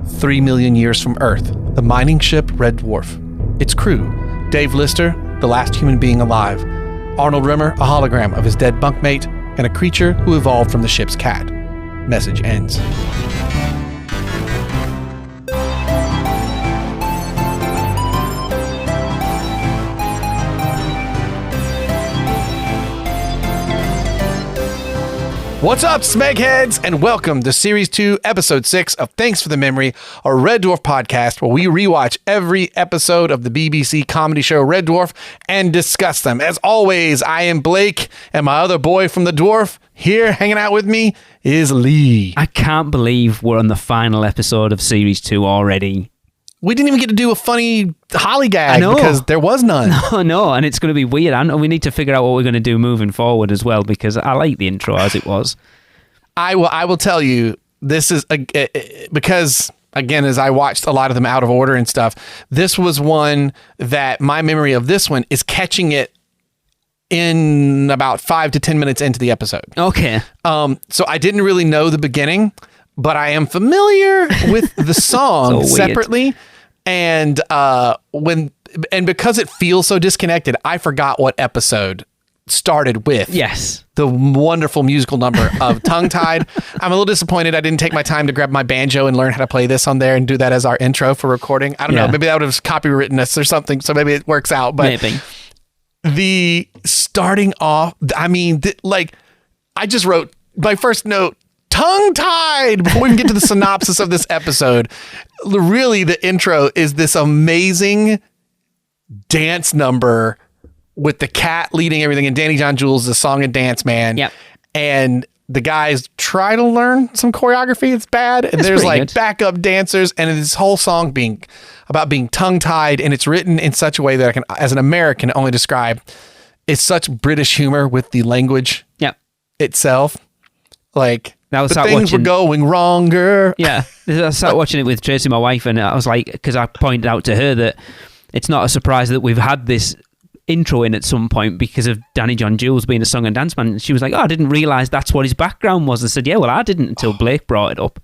3 million years from Earth, the mining ship Red Dwarf. Its crew, Dave Lister, the last human being alive, Arnold Rimmer, a hologram of his dead bunkmate, and a creature who evolved from the ship's cat. Message ends. What's up, Smegheads, and welcome to Series 2, Episode 6 of Thanks for the Memory, a Red Dwarf podcast where we rewatch every episode of the BBC comedy show Red Dwarf and discuss them. As always, I am Blake, and my other boy from the Dwarf here hanging out with me is Lee. I can't believe we're on the final episode of Series 2 already. We didn't even get to do a funny holly gag because there was none. No, and it's going to be weird. And we need to figure out what we're going to do moving forward as well, because I like the intro as it was. I will tell you, this is because, again, as I watched a lot of them out of order and stuff, this was one that my memory of this one is catching it in about 5 to 10 minutes into the episode. Okay. So I didn't really know the beginning, but I am familiar with the song So separately. And because it feels so disconnected, I forgot what episode started with. Yes. The wonderful musical number of Tongue Tied. I'm a little disappointed I didn't take my time to grab my banjo and learn how to play this on there and do that as our intro for recording. I don't know. Maybe that would have copywritten us or something. So maybe it works out. But maybe. The starting off, I mean, I just wrote my first note, Tongue Tied, before we can get to the synopsis of this episode. Really, the intro is this amazing dance number with the cat leading everything, and Danny John Jules is a song and dance man. Yep. And the guys try to learn some choreography. It's bad. And there's like good backup dancers, and this whole song being about being tongue tied, and it's written in such a way that I can, as an American, only describe. It's such British humor with the language itself. Like, things were going wronger. Yeah. I started watching it with Tracy, my wife, and I was like, because I pointed out to her that it's not a surprise that we've had this intro in at some point because of Danny John Jules being a song and dance man. And she was like, I didn't realise that's what his background was. I said, yeah, well, I didn't until Blake brought it up.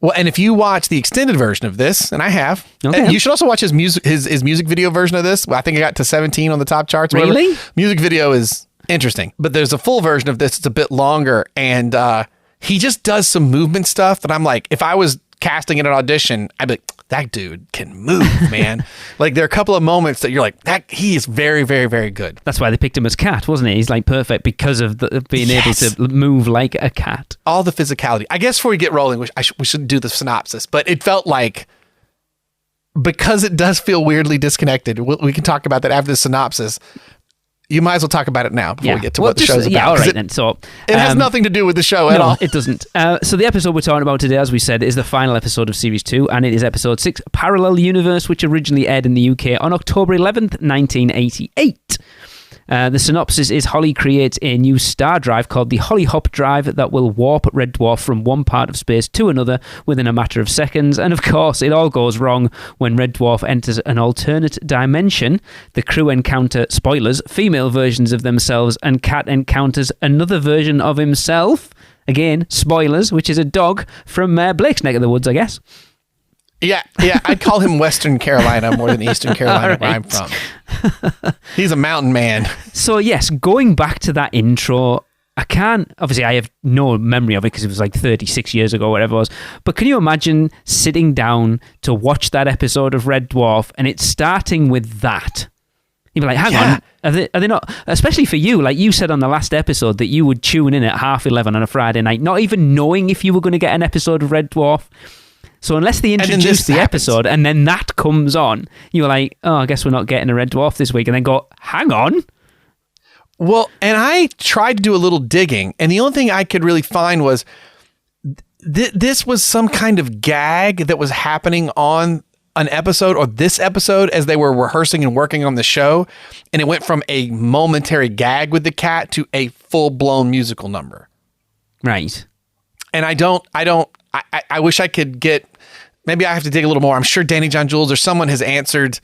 Well, and if you watch the extended version of this, and I have, and you should also watch his music video version of this. I think I got to 17 on the top charts. Really? Music video is interesting, but there's a full version of this. It's a bit longer, and he just does some movement stuff that I'm like, if I was casting in an audition, I'd be like, that dude can move, man. Like, there are a couple of moments that you're like, that he is very, very, very good. That's why they picked him as Cat, wasn't it? He's like perfect because of being able to move like a cat. All the physicality. I guess before we get rolling, we should do the synopsis, but it felt like, because it does feel weirdly disconnected, we can talk about that after the synopsis. You might as well talk about it now before we get to what the show's about. Yeah, all right then. So it has nothing to do with the show at all. It doesn't. So the episode we're talking about today, as we said, is the final episode of Series 2, and it is episode 6, Parallel Universe, which originally aired in the UK on October 11th, 1988. The synopsis is Holly creates a new star drive called the Holly Hop Drive that will warp Red Dwarf from one part of space to another within a matter of seconds. And of course, it all goes wrong when Red Dwarf enters an alternate dimension. The crew encounter, spoilers, female versions of themselves, and Cat encounters another version of himself. Again, spoilers, which is a dog from Blake's neck of the woods, I guess. Yeah, I'd call him Western Carolina more than Eastern Carolina, where I'm from. He's a mountain man. So yes, going back to that intro, obviously I have no memory of it because it was like 36 years ago, whatever it was, but can you imagine sitting down to watch that episode of Red Dwarf and it's starting with that? You'd be like, hang on, are they not, especially for you, like you said on the last episode that you would tune in at 11:30 on a Friday night, not even knowing if you were going to get an episode of Red Dwarf. So unless they introduce the episode and then that comes on, you're like, oh, I guess we're not getting a Red Dwarf this week. And then go, hang on. Well, and I tried to do a little digging, and the only thing I could really find was this was some kind of gag that was happening on an episode, or this episode, as they were rehearsing and working on the show. And it went from a momentary gag with the cat to a full-blown musical number. Right. And I wish I could get, maybe I have to dig a little more. I'm sure Danny John Jules or someone has answered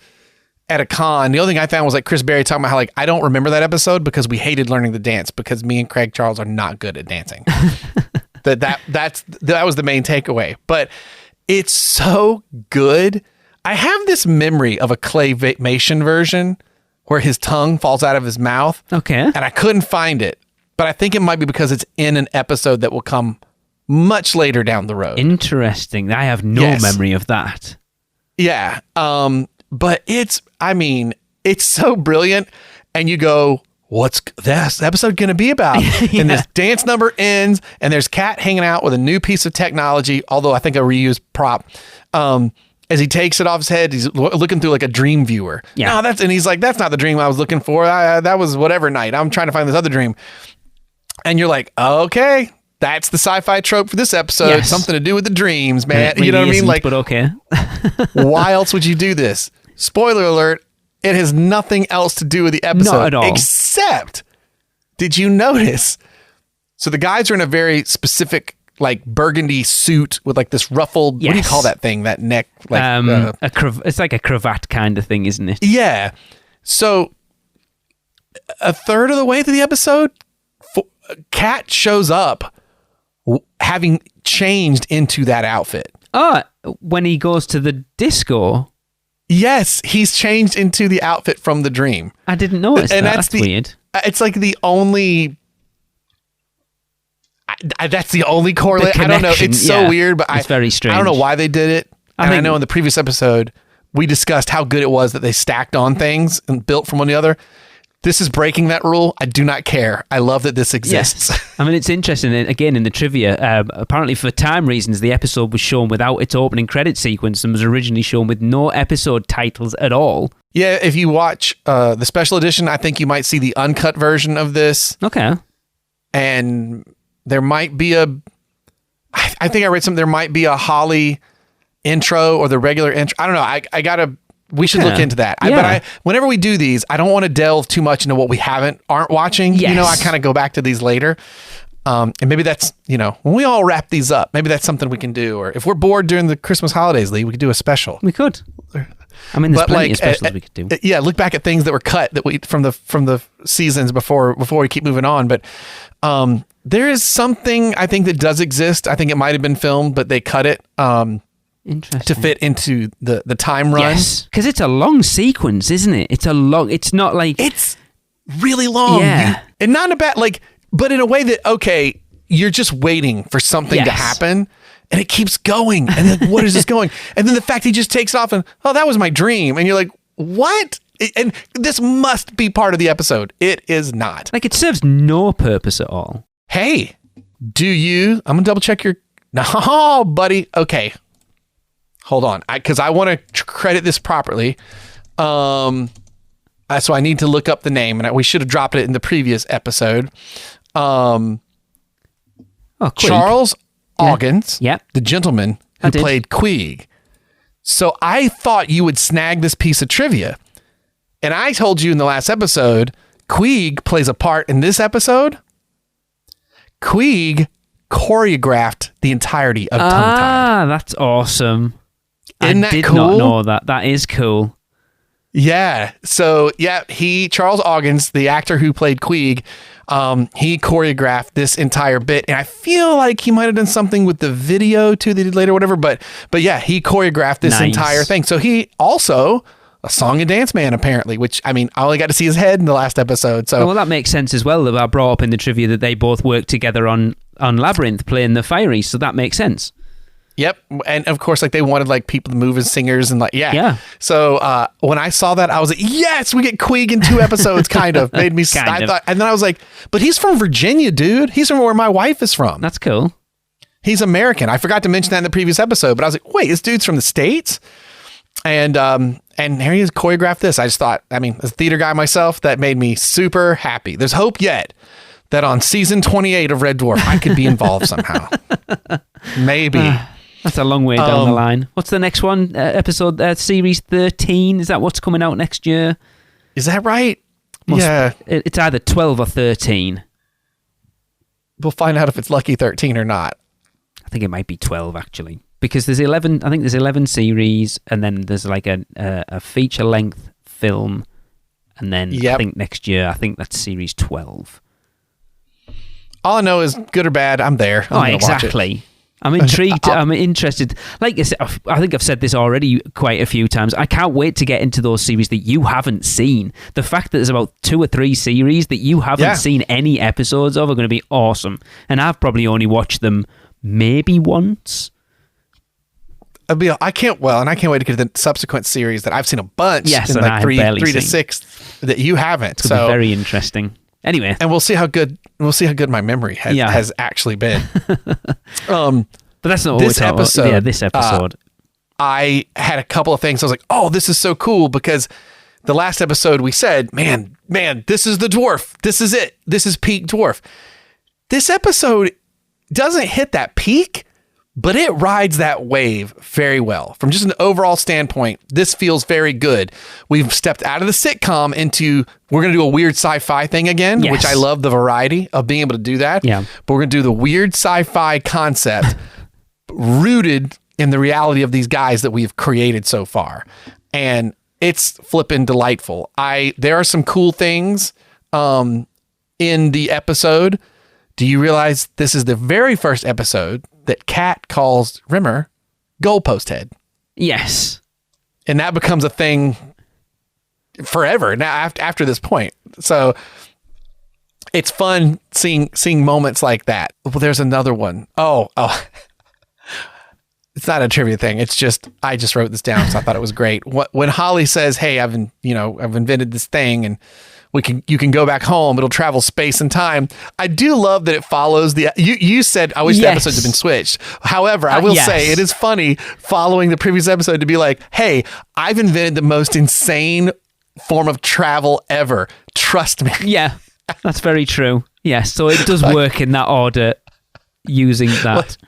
at a con. The only thing I found was like Chris Berry talking about how like, I don't remember that episode because we hated learning the dance because me and Craig Charles are not good at dancing. that was the main takeaway. But It's so good. I have this memory of a claymation version where his tongue falls out of his mouth. Okay. And I couldn't find it. But I think it might be because it's in an episode that will come much later down the road. Interesting. I have no memory of that. Yeah. But it's so brilliant. And you go, what's this episode going to be about? And this dance number ends, and there's Cat hanging out with a new piece of technology, although I think a reused prop. As he takes it off his head, he's looking through like a dream viewer. Yeah. And he's like, that's not the dream I was looking for. That was whatever night. I'm trying to find this other dream. And you're like, okay, that's the sci-fi trope for this episode. Yes. Something to do with the dreams, man. Really you know what I mean? Like, but okay. why else would you do this? Spoiler alert. It has nothing else to do with the episode. Not at all. Except, did you notice? So the guys are in a very specific, like, burgundy suit with like this ruffled, what do you call that thing? That neck? Like, it's like a cravat kind of thing, isn't it? Yeah. So a third of the way through the episode, Cat shows up having changed into that outfit. Oh, when he goes to the disco. Yes, he's changed into the outfit from the dream. I didn't notice that. That's weird. It's like the only... that's the only correlate. I don't know. It's so weird, but it's very strange. I don't know why they did it. I know in the previous episode, we discussed how good it was that they stacked on things and built from one another. This is breaking that rule. I do not care. I love that this exists. Yes. I mean, it's interesting. Again, in the trivia, apparently for time reasons, the episode was shown without its opening credit sequence and was originally shown with no episode titles at all. Yeah, if you watch the special edition, I think you might see the uncut version of this. Okay. And there might be I think I read something, there might be a Holly intro or the regular intro. I don't know. We should look into that. But whenever we do these, I don't want to delve too much into what we aren't watching. Yes. You know, I kind of go back to these later. And maybe that's, when we all wrap these up, maybe that's something we can do. Or if we're bored during the Christmas holidays, Lee, we could do a special. We could. I mean, there's plenty of specials we could do. Yeah, look back at things that were cut from the seasons before we keep moving on. But there is something I think that does exist. I think it might have been filmed, but they cut it. To fit into the time run. Yes, because it's a long sequence, isn't it? It's not like... It's really long. Yeah. And not in a bad, but in a way that, okay, you're just waiting for something to happen, and it keeps going. And then, what is this going? And then the fact he just takes it off and, oh, that was my dream. And you're like, what? And this must be part of the episode. It is not. Like, it serves no purpose at all. Hey, I'm going to double check your... No, buddy. Okay. Hold on, because I want to credit this properly. So I need to look up the name, and we should have dropped it in the previous episode. Charles Oggins, the gentleman who played Queeg. So I thought you would snag this piece of trivia. And I told you in the last episode, Queeg plays a part in this episode. Queeg choreographed the entirety of Tongue Tied. Ah, that's awesome. Isn't that cool? I did not know that. That is cool. Yeah. So, Charles Oggins, the actor who played Queeg, he choreographed this entire bit. And I feel like he might have done something with the video too that he did later, whatever. But yeah, he choreographed this entire thing. So he also a song and dance man, apparently, which, I mean, I only got to see his head in the last episode. So, well, that makes sense as well. That I brought up in the trivia that they both worked together on Labyrinth playing the Fire East. So that makes sense. Yep. And of course, like they wanted like people to move as singers and like, yeah. So when I saw that, I was like, yes, we get Queeg in 2 episodes, kind of. Made me, I thought, and then I was like, but he's from Virginia, dude. He's from where my wife is from. That's cool. He's American. I forgot to mention that in the previous episode, but I was like, wait, this dude's from the States? And here he has choreographed this. I just thought, I mean, as a theater guy myself, that made me super happy. There's hope yet that on season 28 of Red Dwarf, I could be involved somehow. Maybe. That's a long way down the line. What's the next one? Episode series 13? Is that what's coming out next year? Is that right? Yeah. It's either 12 or 13. We'll find out if it's Lucky 13 or not. I think it might be 12, actually. Because there's 11, I think there's 11 series, and then there's like a feature-length film, and then I think next year, I think that's series 12. All I know is good or bad, I'm there. I'm exactly. I'm intrigued. I'm interested. Like I said, I think I've said this already quite a few times. I can't wait to get into those series that you haven't seen. The fact that there's about 2 or 3 series that you haven't seen any episodes of are going to be awesome. And I've probably only watched them maybe once. I can't wait to get to the subsequent series that I've seen a bunch. Yes, in and like three to 6 that you haven't. It's going to be very interesting. Anyway, and we'll see how good my memory has actually been. But that's not what we're talking about. Yeah, this episode. I had a couple of things. I was like, "Oh, this is so cool!" Because the last episode we said, "Man, this is the dwarf. This is it. This is peak dwarf." This episode doesn't hit that peak, but it rides that wave very well. From just an overall standpoint, this feels very good. We've stepped out of the sitcom into, we're going to do a weird sci-fi thing again, which I love the variety of being able to do that. Yeah. But we're going to do the weird sci-fi concept rooted in the reality of these guys that we've created so far. And it's flipping delightful. There are some cool things in the episode. Do you realize this is the very first episode that Kat calls Rimmer goalpost head? Yes. And that becomes a thing forever now after this point. So it's fun seeing moments like that. Well, there's another one. Oh. It's not a trivia thing. It's just, I just wrote this down, so I thought it was great. When Holly says, "Hey, I've invented this thing and you can go back home. It'll travel space and time." I do love that it follows you said, I wish the episodes had been switched. However, I will say it is funny following the previous episode to be like, "Hey, I've invented the most insane form of travel ever. Trust me." Yeah, that's very true. Yes, so it does work in that order using that.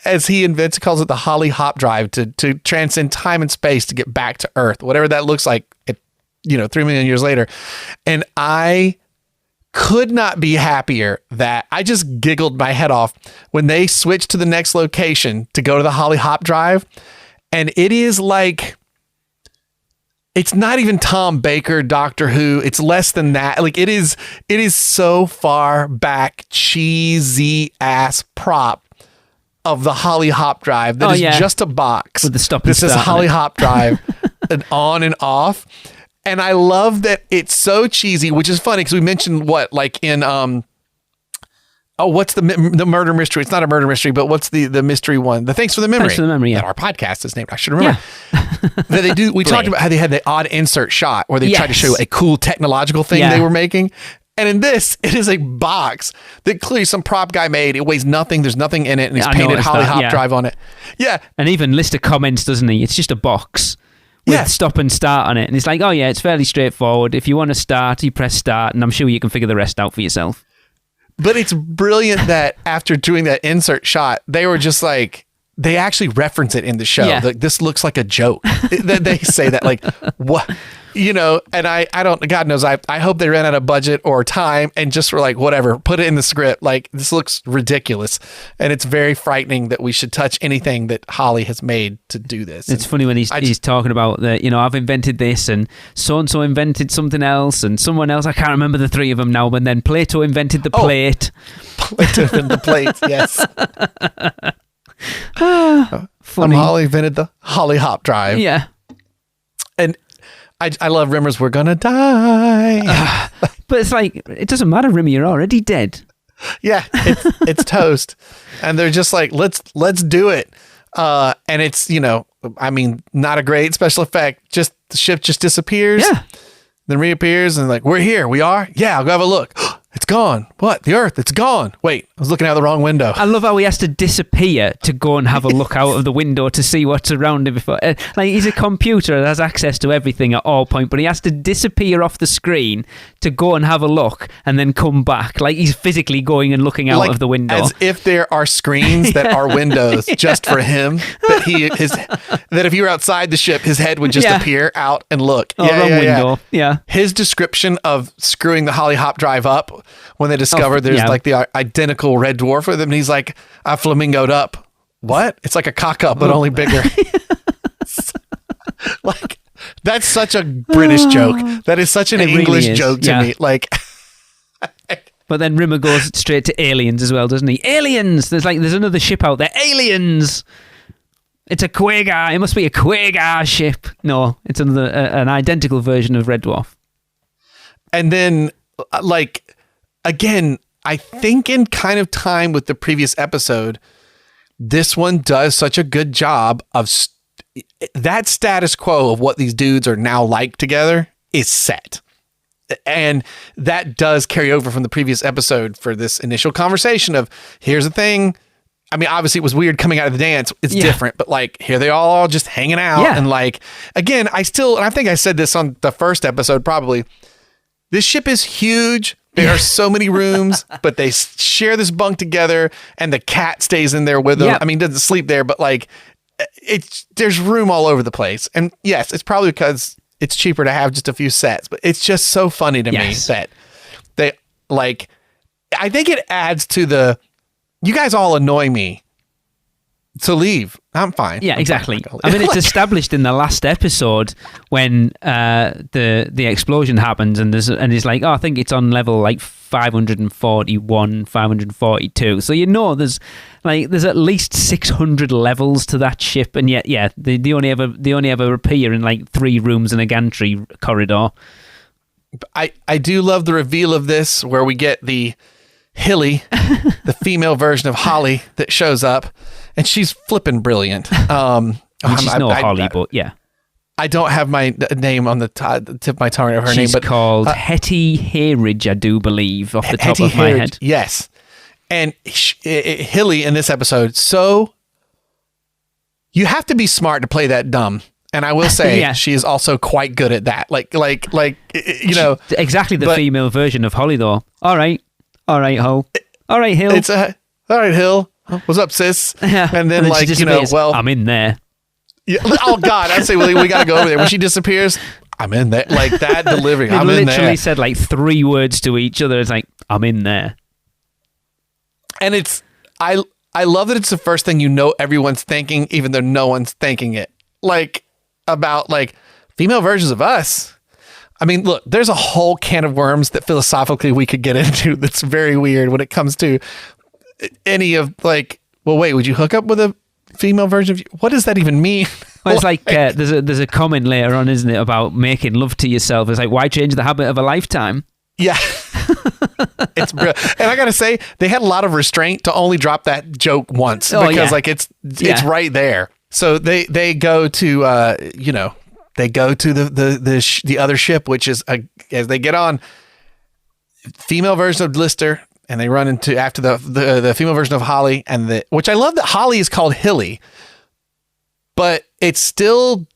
As he calls it the Holly Hop Drive to transcend time and space to get back to Earth, whatever that looks like, 3 million years later. And I could not be happier that I just giggled my head off when they switched to the next location to go to the Holly Hop Drive. And it is like, it's not even Tom Baker, Doctor Who. It's less than that. Like it is so far back, cheesy ass prop of the Holly Hop Drive that is just a box with the stop and start. This is Holly Hop Drive, and on and off. And I love that it's so cheesy, which is funny because we mentioned what's the murder mystery? It's not a murder mystery, but what's the mystery one? The Thanks for the Memory. Thanks for the Memory, yeah. That our podcast is named. I should remember. Yeah. That they do. We talked about how they had the odd insert shot where they tried to show a cool technological thing they were making. And in this, it is a box that clearly some prop guy made. It weighs nothing. There's nothing in it. And he's painted Holly Hop Drive on it. Yeah. And even list of comments, doesn't he? It's just a box with stop and start on it. And it's like, it's fairly straightforward. If you want to start, you press start. And I'm sure you can figure the rest out for yourself. But it's brilliant that after doing that insert shot, they were just like, they actually reference it in the show. Like, this looks like a joke. They say that, like, what? And I don't, God knows, I hope they ran out of budget or time and just were like, whatever, put it in the script. Like, this looks ridiculous. And it's very frightening that we should touch anything that Holly has made to do this. It's funny when he's talking about that, I've invented this and so-and-so invented something else and someone else, I can't remember the 3 of them now, but then Plato invented the plate. Plato invented the plate, yes. Funny. Holly invented the Holly Hop Drive. Yeah. And I love Rimmer's "We're Gonna Die." But it's like, it doesn't matter, Rimmer, you're already dead. Yeah, it's toast. And they're just like, let's do it. And it's, not a great special effect. Just the ship just disappears. Yeah. Then reappears and like, we're here. We are? Yeah, I'll go have a look. It's gone. What? The Earth, it's gone. Wait, I was looking out the wrong window. I love how he has to disappear to go and have a look out of the window to see what's around him before. Like, he's a computer that has access to everything at all points, but he has to disappear off the screen to go and have a look and then come back. Like, he's physically going and looking out of the window. As if there are screens that are windows just for him. That if you were outside the ship, his head would just appear out and look. Window. Yeah. His description of screwing the Holly Hop Drive up when they discover there's like the identical red dwarf with him, and he's like, I flamingoed up. What? It's like a cock up, but only bigger. Like, that's such a British joke. That is such an English joke to me. Like, But then Rimmer goes straight to aliens as well, doesn't he? Aliens! There's another ship out there. Aliens! It's a Queeg. It must be a Queeg ship. No, it's another an identical version of Red Dwarf. And then, again, I think in kind of time with the previous episode, this one does such a good job of that status quo of what these dudes are now like together is set. And that does carry over from the previous episode for this initial conversation of, here's the thing. I mean, obviously it was weird coming out of the dance. It's different, but here they all just hanging out. Yeah. And again, I think I said this on the first episode, probably. This ship is huge. There are so many rooms, but they share this bunk together and the cat stays in there with them. Yep. I mean, doesn't sleep there, but there's room all over the place. And yes, it's probably because it's cheaper to have just a few sets, but it's just so funny to me that they I think it adds to you guys all annoy me. So leave. I'm fine. Yeah, I'm exactly. fine. I mean, it's established in the last episode when the explosion happens and it's like, I think it's on level 541, 542. So there's at least 600 levels to that ship, and yet they only ever appear in 3 rooms in a gantry corridor. I do love the reveal of this where we get the Hilly, the female version of Holly that shows up, and she's flipping brilliant. She's Holly, but yeah. I don't have my name on the tip of my tongue of her name, but she's called Hetty Hayridge, I do believe, off the top of my head. Yes. And Hilly in this episode, so you have to be smart to play that dumb. And I will say she is also quite good at that. Exactly the female version of Holly, though. All right, Ho. All right, Hill. All right, Hill. What's up, sis? Yeah. And then I'm in there. Yeah. Oh God, I say, we got to go over there. When she disappears, I'm in there. That delivery. I'm in there. Literally said 3 words to each other. It's I'm in there. And I love that it's the first thing everyone's thinking, even though no one's thinking it. About female versions of us. I mean, look, there's a whole can of worms that philosophically we could get into that's very weird when it comes to any of well, wait, would you hook up with a female version of you? What does that even mean? Well, it's there's a comment later on, isn't it, about making love to yourself. It's why change the habit of a lifetime? Yeah. It's brilliant. And I gotta say, they had a lot of restraint to only drop that joke once because it's right there. So they go to they go to the other ship, which is as they get on, female version of Lister, and they run into after the female version of Holly, which I love that Holly is called Hilly, but it's still.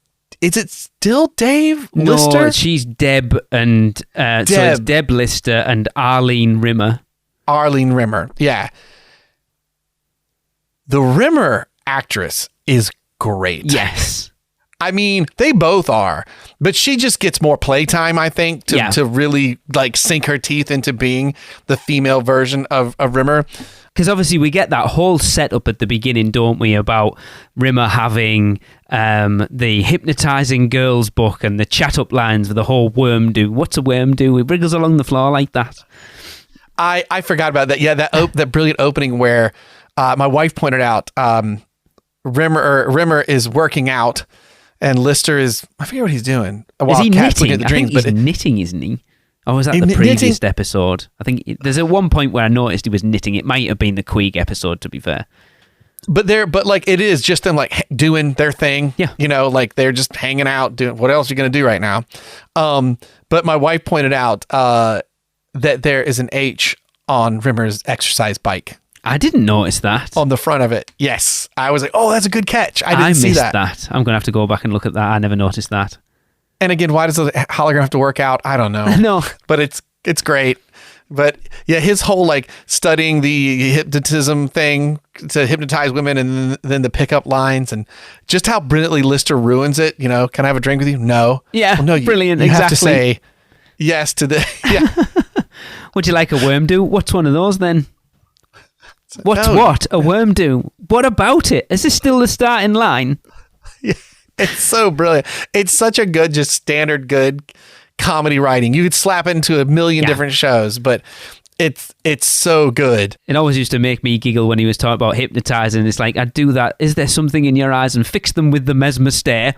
Is it still Dave Lister? No, she's Deb, and so it's Deb Lister and Arlene Rimmer. Arlene Rimmer, yeah. The Rimmer actress is great. Yes. I mean, they both are, but she just gets more playtime, I think, to really sink her teeth into being the female version of Rimmer. Because obviously we get that whole setup at the beginning, don't we, about Rimmer having the hypnotizing girls book and the chat up lines with the whole worm do. What's a worm do? It wriggles along the floor like that. I forgot about that. Yeah, that brilliant opening where my wife pointed out Rimmer is working out and Lister is, I forget what he's doing. Is he knitting? I think he's knitting, isn't he? Or was that the previous episode? I think there's at one point where I noticed he was knitting. It might have been the Queeg episode, to be fair. But it is just them doing their thing. Yeah. They're just hanging out, doing what else are you going to do right now? But my wife pointed out that there is an H on Rimmer's exercise bike. I didn't notice that. On the front of it. Yes. I was like, oh, that's a good catch. I didn't see that. I missed that. I'm going to have to go back and look at that. I never noticed that. And again, why does the hologram have to work out? I don't know. No. But it's great. But yeah, his whole studying the hypnotism thing to hypnotize women and then the pickup lines and just how brilliantly Lister ruins it. Can I have a drink with you? No. Yeah. Well, no, brilliant. You have to say yes to the. Yeah. Would you like a worm do? What's one of those then? What? A worm do? What about it? Is this still the starting line? Yeah. It's so brilliant. It's such a good, just standard good comedy writing. You could slap it into a million different shows, but It's so good. It always used to make me giggle when he was talking about hypnotizing. It's like, I'd do that. Is there something in your eyes? And fix them with the mesmer stare.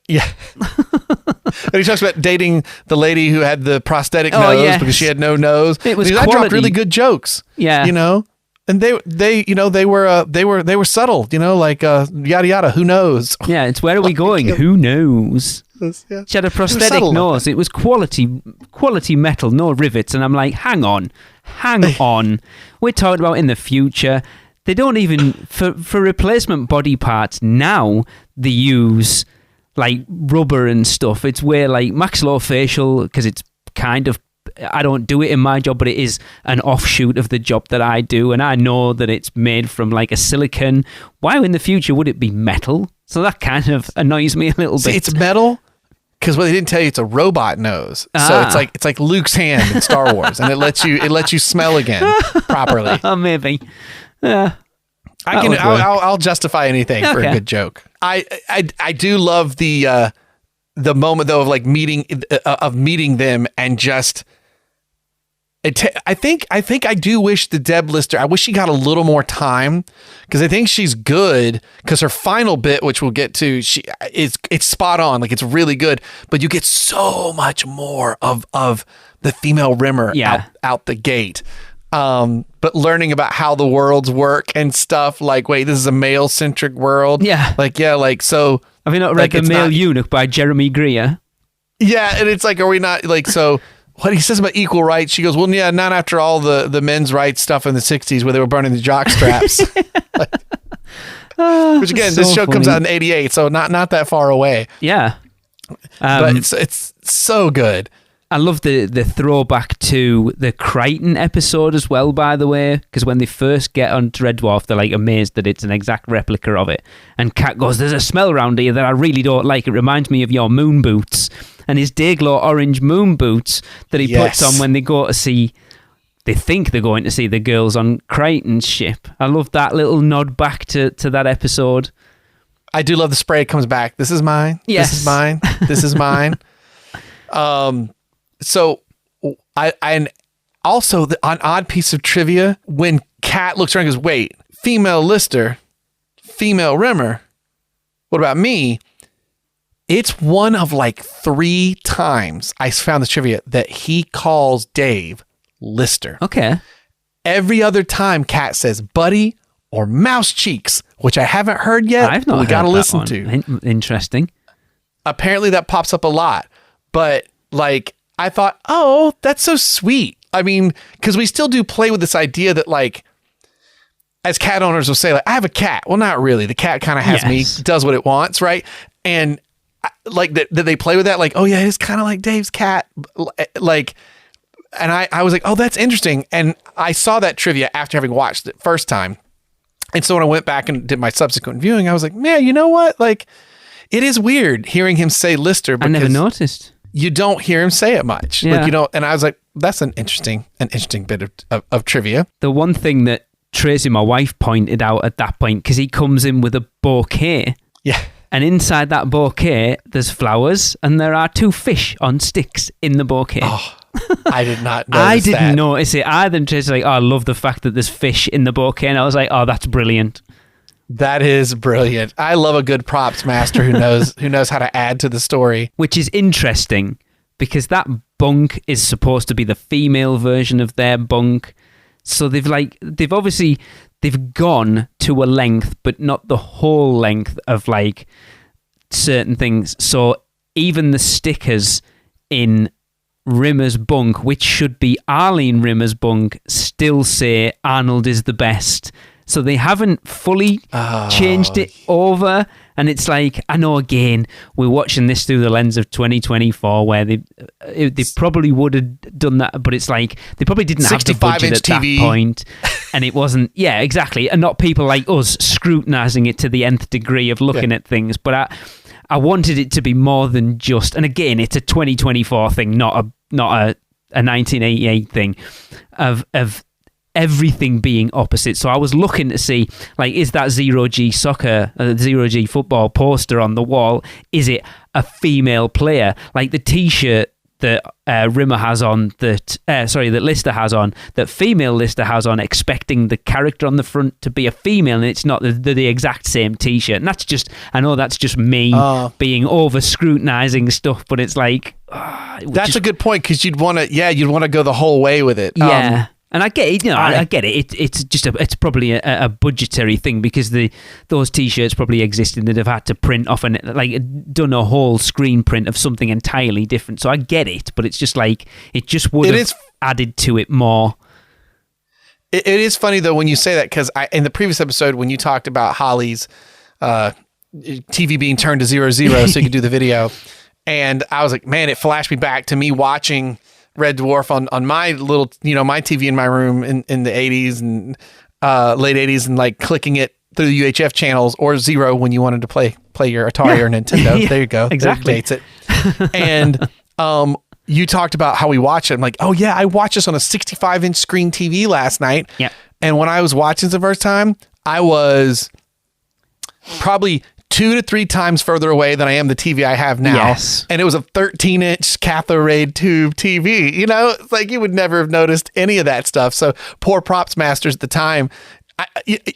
Yeah. And he talks about dating the lady who had the prosthetic nose because she had no nose. It was I dropped really good jokes. Yeah. You know? And they were subtle, like yada yada, who knows? Yeah, it's where are we going? Who knows? Yeah. She had a prosthetic nose. It was quality metal, no rivets. And I'm like, hang on. We're talking about in the future. They don't even, for replacement body parts now, they use like rubber and stuff. It's where like maxillofacial, because it's kind of, I don't do it in my job, but it is an offshoot of the job that I do. And I know that it's made from like a silicone. Why in the future would it be metal? So that kind of annoys me a little bit. It's metal because what they didn't tell you, it's a robot nose. So it's like Luke's hand in Star Wars, and it lets you smell again properly. Oh, maybe. Yeah. I'll justify anything for a good joke. I do love the moment though of like meeting them and just. I think I do wish the Deb Lister. I wish she got a little more time because I think she's good. Because her final bit, which we'll get to, it's spot on. Like it's really good, but you get so much more of the female Rimmer out the gate. But learning about how the worlds work and stuff. Like, wait, this is a male centric world. Yeah. Like so. Have you not read The Male Eunuch by Jeremy Greer? Yeah, and it's like, are we not like so? What he says about equal rights, she goes, well, yeah, not after all the men's rights stuff in the 60s where they were burning the jock straps. Which again, this show comes out in 88, so not that far away. Yeah. But it's so good. I love the throwback to the Crichton episode as well, by the way, because when they first get onto Red Dwarf, they're like amazed that it's an exact replica of it. And Kat goes, there's a smell around here that I really don't like. It reminds me of your moon boots. And his Dayglow orange moon boots that he puts on when they go to see, they think they're going to see the girls on Crichton's ship. I love that little nod back to that episode. I do love the spray. It comes back. This is mine. Yes. This is mine. This is mine. So and also an odd piece of trivia when Kat looks around and goes, wait, female Lister, female Rimmer. What about me? It's one of like 3 times I found this trivia that he calls Dave Lister. Okay. Every other time Kat says buddy or mouse cheeks, which I haven't heard yet. I've not heard we got to listen one. to. Interesting. Apparently that pops up a lot, but like I thought, oh, that's so sweet. I mean, because we still do play with this idea that like, as cat owners will say, like, I have a cat. Well, not really. The cat kind of has me, does what it wants, right? And like that they play with that, like, oh yeah, it's kind of like Dave's cat. Like, and I was like, oh, that's interesting. And I saw that trivia after having watched it first time. And so when I went back and did my subsequent viewing, I was like, man, you know what? Like, it is weird hearing him say Lister. I never noticed. You don't hear him say it much. Yeah. Like, you know, and I was like, that's an interesting bit of trivia. The one thing that Tracy, my wife, pointed out at that point, because he comes in with a bouquet. Yeah. And inside that bouquet, there's flowers, and there are 2 fish on sticks in the bouquet. Oh, I did not notice I didn't notice it either. Tracy's like, oh, I love the fact that there's fish in the bouquet. And I was like, oh, that's brilliant. That is brilliant. I love a good props master who knows how to add to the story. Which is interesting, because that bunk is supposed to be the female version of their bunk. So they've gone to a length, but not the whole length of like certain things. So even the stickers in Rimmer's bunk, which should be Arlene Rimmer's bunk, still say Arnold is the best. So they haven't fully changed it over. And it's like, I know, again, we're watching this through the lens of 2024, where they probably would have done that, but it's like, they probably didn't have the budget at TV. that point. And it wasn't, yeah, exactly. And not people like us scrutinizing it to the nth degree of looking at things. But I wanted it to be more than just, and again, it's a 2024 thing, not a 1988 thing of everything being opposite. So I was looking to see, like, is that Zero-G soccer, Zero-G football poster on the wall, is it a female player? Like the t-shirt that Rimmer has on, that Lister has on, that female Lister has on, expecting the character on the front to be a female, and it's not the exact same T-shirt. And that's just me being over scrutinizing stuff, but it's like that's a good point, because you'd want to go the whole way with it. Yeah. And I get it, I get it. It's probably a budgetary thing, because those T-shirts probably existed. They'd have had to print off and done a whole screen print of something entirely different. So I get it, but it's just like it just would have added to it more. It is funny though when you say that, because in the previous episode when you talked about Holly's TV being turned to 0 0 so you could do the video, and I was like, man, it flashed me back to me watching Red Dwarf on my little, my TV in my room in the 80s and late 80s, and like clicking it through the UHF channels, or 0 when you wanted to play your Atari or Nintendo. There you go. Exactly. Dates it. And you talked about how we watch it. I'm like, oh yeah, I watched this on a 65-inch screen TV last night. Yeah. And when I was watching the first time, I was probably 2 to 3 times further away than I am the TV I have now. Yes. And it was a 13-inch cathode ray tube TV. It's like you would never have noticed any of that stuff. So poor props masters at the time.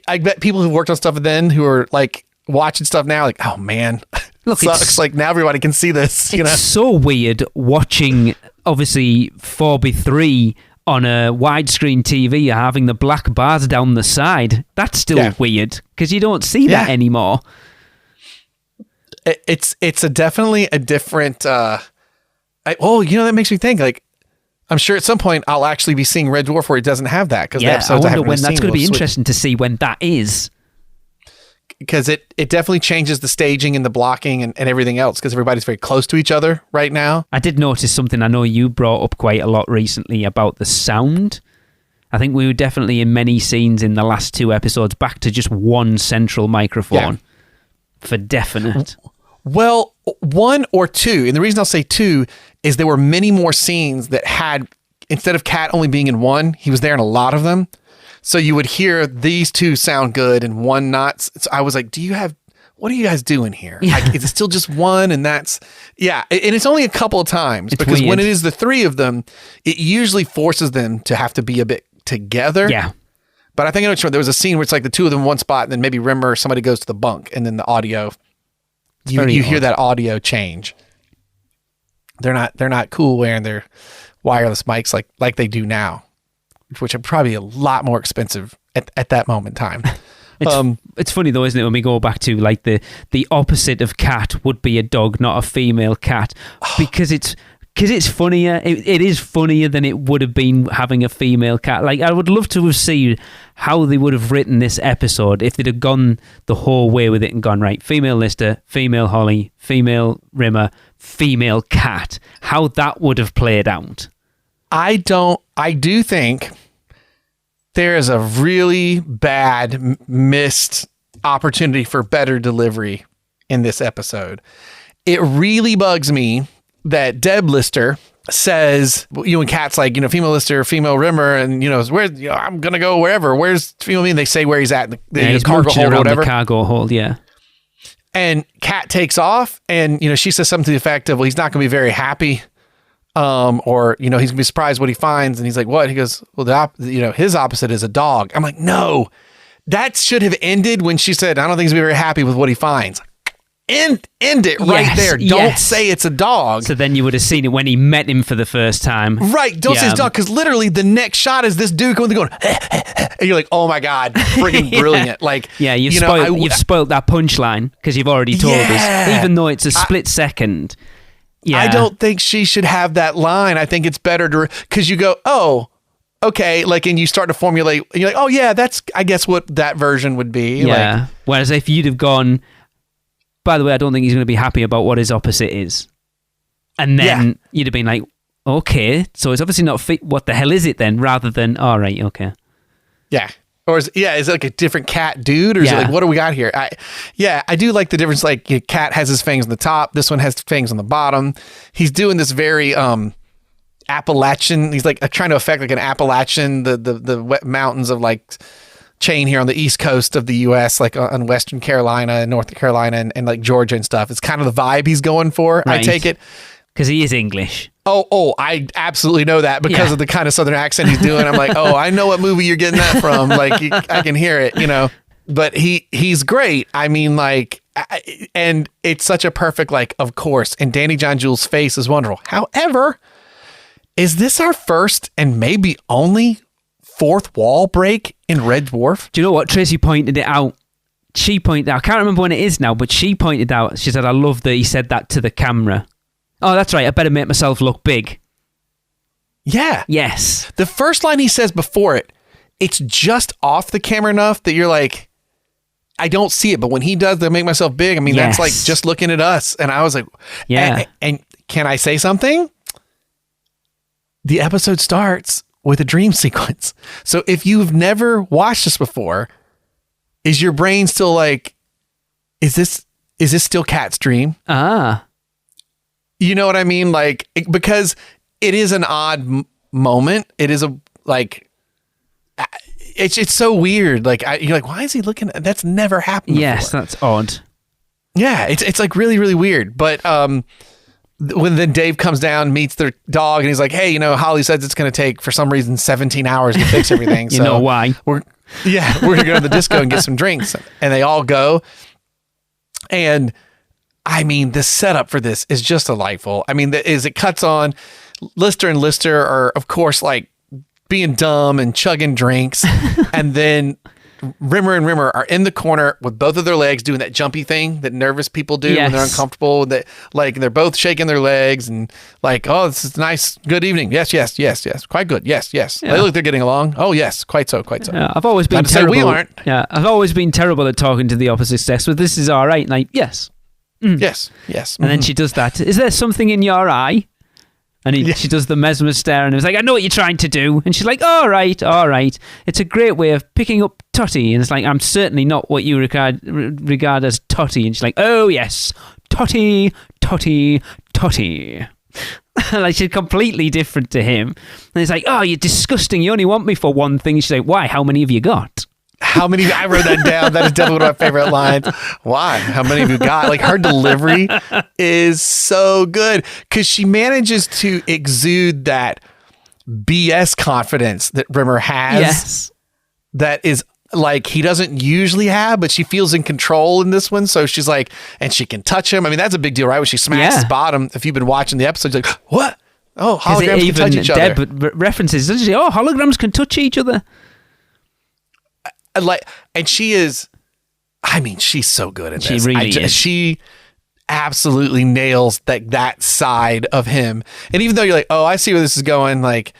I bet people who worked on stuff then who are like watching stuff now, like, oh man, look, sucks. Like now everybody can see this. It's so weird watching, obviously, 4x3 on a widescreen TV, having the black bars down the side. That's still weird, because you don't see that anymore. It's definitely a different. That makes me think. Like, I'm sure at some point I'll actually be seeing Red Dwarf where it doesn't have that, because the episodes I wonder when that's going to be interesting to see when that is. Because it definitely changes the staging and the blocking and everything else, because everybody's very close to each other right now. I did notice something I know you brought up quite a lot recently about the sound. I think we were definitely in many scenes in the last 2 episodes back to just one central microphone for definite. Well, 1 or 2, and the reason I'll say 2 is there were many more scenes that had, instead of Cat only being in one, he was there in a lot of them. So you would hear these 2 sound good and 1 not. So I was like, what are you guys doing here? Like, is it still just 1? And that's, and it's only a couple of times, because when it is the 3 of them, it usually forces them to have to be a bit together. Yeah. But I think I know there was a scene where it's like the 2 of them in one spot, and then maybe Rimmer or somebody goes to the bunk, and then the audio, you hear that audio change. They're not cool wearing their wireless mics like they do now, which are probably a lot more expensive at that moment in time. It's funny though, isn't it, when we go back to like the opposite of cat would be a dog, not a female cat, because it's funnier. It is funnier than it would have been having a female cat. Like, I would love to have seen how they would have written this episode if they'd have gone the whole way with it and gone, right, female Lister, female Holly, female Rimmer, female cat. How that would have played out. I do think there is a really bad missed opportunity for better delivery in this episode. It really bugs me that Deb Lister says, when Cat's like, female Lister, female Rimmer, and where I'm gonna go wherever. Where's female me? And they say where he's at in the cargo hold or whatever. The cargo hold, yeah. And Cat takes off, and she says something to the effect of, well, he's not gonna be very happy. Or he's gonna be surprised what he finds, and he's like, what? He goes, well, his opposite is a dog. I'm like, no, that should have ended when she said, I don't think he's gonna be very happy with what he finds. End it right there. Don't say it's a dog. So then you would have seen it when he met him for the first time. Right. Don't say it's a dog, because literally the next shot is this dude going, and you're like, oh my God, friggin' brilliant. Like, you've spoiled that punchline, because you've already told us, even though it's a split second. Yeah. I don't think she should have that line. I think it's better to, because you go, oh, okay, like, and you start to formulate, and you're like, oh yeah, that's, I guess, what that version would be. Yeah. Like, whereas if you'd have gone, by the way, I don't think he's going to be happy about what his opposite is. And then you'd have been like, okay, so it's obviously not what the hell is it then, rather than, all right, okay. Yeah. Or is it like a different cat dude? Or is it like, what do we got here? I do like the difference. Like, Cat has his fangs on the top. This one has fangs on the bottom. He's doing this very Appalachian. He's like trying to affect like an Appalachian, the wet mountains of like chain here on the East Coast of the U.S., like on Western Carolina and North Carolina and like Georgia and stuff. It's kind of the vibe he's going for. Right. I take it. Because he is English. Oh, I absolutely know that because of the kind of Southern accent he's doing. I'm like, oh, I know what movie you're getting that from. Like, I can hear it, you know. But he's great. I mean, like, and it's such a perfect, like, of course. And Danny John Jules' face is wonderful. However, is this our first and maybe only fourth wall break in Red Dwarf? Do you know what? Tracy pointed it out. She pointed out, I can't remember when it is now, but she pointed out, she said, I love that he said that to the camera. Oh, that's right. I better make myself look big. Yeah. Yes. The first line he says before it, it's just off the camera enough that you're like, I don't see it. But when he does the make myself big, I mean, that's like just looking at us. And I was like, yeah. And can I say something? The episode starts with a dream sequence. So if you've never watched this before, is your brain still like, is this still Kat's dream? Ah. You know what I mean? Like, because it is an odd moment. It is it's so weird. Like, you're like, why is he looking? That's never happened before. Yes, that's odd. Yeah, it's like really, really weird. But when then Dave comes down, meets their dog, and he's like, hey, you know, Holly says it's going to take, for some reason, 17 hours to fix everything. You know why? We're going to go to the disco and get some drinks. And they all go. And I mean, the setup for this is just delightful. I mean, as it cuts on, Lister and Lister are, of course, like being dumb and chugging drinks. And then Rimmer and Rimmer are in the corner with both of their legs doing that jumpy thing that nervous people do when they're uncomfortable. That, like, they're both shaking their legs and like, oh, this is nice. Good evening. Yes. Quite good. Yes. Yeah. Hey, look, they're getting along. Oh, yes. Quite so. Yeah, I've always been terrible. We aren't. Yeah, I've always been terrible at talking to the opposite sex, but this is all right. Like, yes. Mm. Yes. And then she does that. Is there something in your eye? And she does the mesmer stare, and it's like, I know what you're trying to do. And she's like, all right. It's a great way of picking up Totty. And it's like, I'm certainly not what you regard as Totty. And she's like, oh, yes, Totty. Like, she's completely different to him. And it's like, oh, you're disgusting. You only want me for one thing. And she's like, why? How many have you got? How many? I wrote that down. That is definitely one of my favorite lines. Why? How many have you got? Like, her delivery is so good because she manages to exude that BS confidence that Rimmer has. Yes. That is like he doesn't usually have, but she feels in control in this one. So she's like, and she can touch him. I mean, that's a big deal, right? When she smacks his bottom, if you've been watching the episode, you're like, what? Oh, holograms can touch each other. Deb references, doesn't she? Oh, holograms can touch each other. Like, and she is, I mean, she's so good at this. She really is. She absolutely nails that side of him. And even though you're like, oh, I see where this is going, like,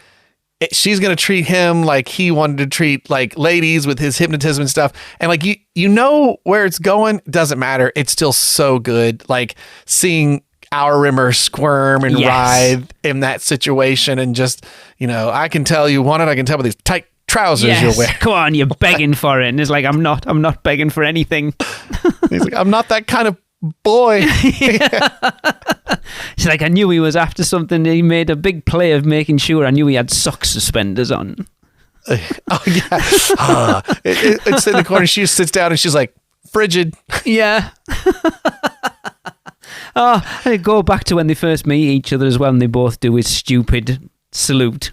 she's going to treat him like he wanted to treat, like, ladies with his hypnotism and stuff. And, like, you know where it's going. Doesn't matter. It's still so good. Like, seeing our Rimmer squirm and writhe in that situation. And just, you know, I can tell by these tight trousers you'll wear. Come on, you're begging for it. And it's like, I'm not begging for anything. He's like, I'm not that kind of boy. She's like, I knew he was after something. He made a big play of making sure I knew he had sock suspenders on. Oh, yeah. It's in the corner. She just sits down and she's like, frigid. Yeah. I go back to when they first meet each other as well, and they both do his stupid salute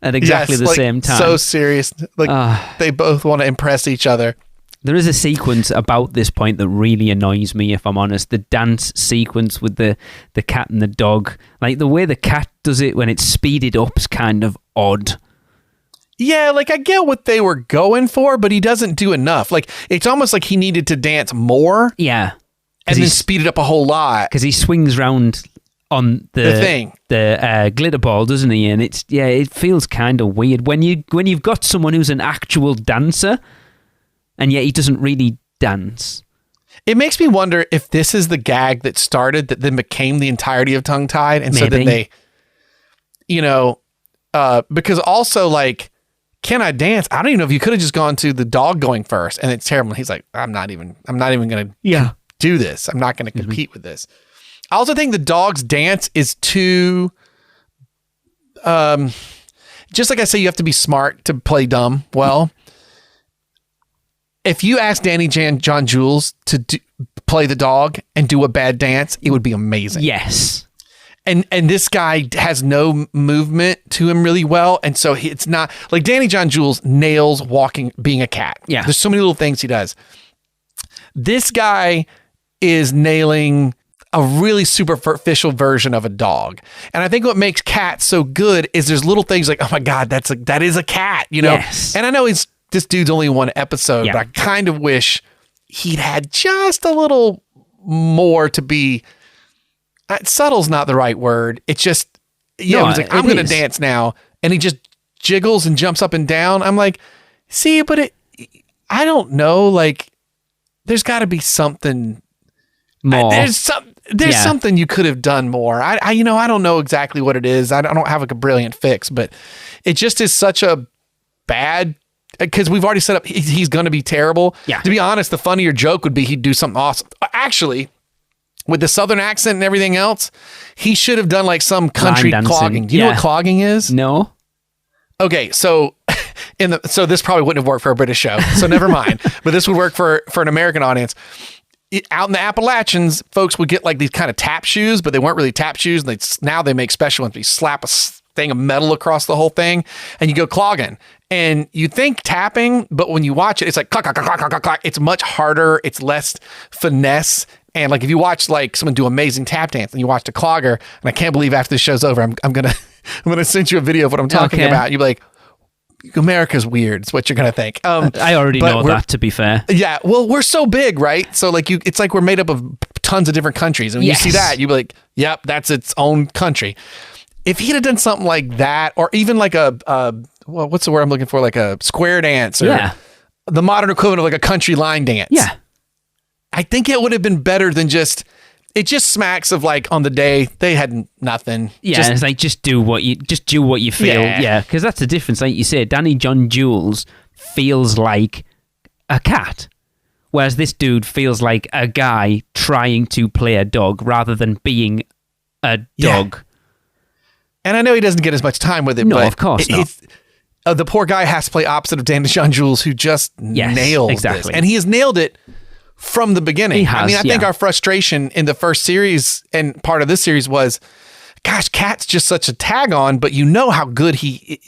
at exactly the same time. So serious. Like, they both want to impress each other. There is a sequence about this point that really annoys me, if I'm honest. The dance sequence with the cat and the dog. Like, the way the cat does it when it's speeded up is kind of odd. Yeah, like, I get what they were going for, but he doesn't do enough. Like, it's almost like he needed to dance more. Yeah. And then speed it up a whole lot. Because he swings round on the glitter ball, doesn't he? And it feels kind of weird when you've got someone who's an actual dancer, and yet he doesn't really dance. It makes me wonder if this is the gag that started that then became the entirety of Tongue Tied, and Maybe. so then they, you know, because also, like, can I dance? I don't even know if you could have just gone to the dog going first, and it's terrible. He's like, I'm not even going to do this. I'm not going to compete with this. I also think the dog's dance is too, just like I say, you have to be smart to play dumb well. If you ask Danny John Jules to play the dog and do a bad dance, it would be amazing. Yes. And this guy has no movement to him really well. And so it's not like Danny John Jules nails being a cat. Yeah. There's so many little things he does. This guy is nailing a really superficial version of a dog. And I think what makes Cats so good is there's little things like, oh my God, that is a cat, you know? Yes. And I know this dude's only one episode, but I kind of wish he'd had just a little more to be, subtle's not the right word. It's just, he's like, I'm going to dance now. And he just jiggles and jumps up and down. I'm like, see, but I don't know. Like, there's got to be something more. There's something you could have done more. I don't know exactly what it is. I don't have like a brilliant fix, but it just is such a bad, because we've already set up he's going to be terrible. Yeah. To be honest, the funnier joke would be he'd do something awesome. Actually, with the Southern accent and everything else, he should have done like some country clogging. Do you know what clogging is? No. Okay, so so this probably wouldn't have worked for a British show, so never mind. But this would work for an American audience. Out in the Appalachians, folks would get like these kind of tap shoes, but they weren't really tap shoes. Now they make special ones. You slap a thing of metal across the whole thing, and you go clogging. And you think tapping, but when you watch it, it's like clack, clack, clack, clack, clack. It's much harder. It's less finesse. And like if you watch like someone do amazing tap dance, and you watch a clogger, and I can't believe after this show's over, I'm gonna send you a video of what I'm talking about. You'll be like, America's weird. It's what you're gonna think. I already know that, to be fair. Yeah. Well, we're so big, right? So like it's like we're made up of tons of different countries. And when you see that, you'd be like, yep, that's its own country. If he'd have done something like that, or even like what's the word I'm looking for? Like a square dance, or the modern equivalent of like a country line dance. Yeah. I think it would have been better than it just smacks of like on the day they had nothing. Yeah, it's like just do what you feel. Yeah, because that's the difference. Like you said, Danny John Jules feels like a cat, whereas this dude feels like a guy trying to play a dog rather than being a dog. Yeah. And I know he doesn't get as much time with it. No, but of course not. The poor guy has to play opposite of Danny John Jules, who just nails this, and he has nailed it from the beginning. I think our frustration in the first series and part of this series was, gosh, Cat's just such a tag on, but you know how good he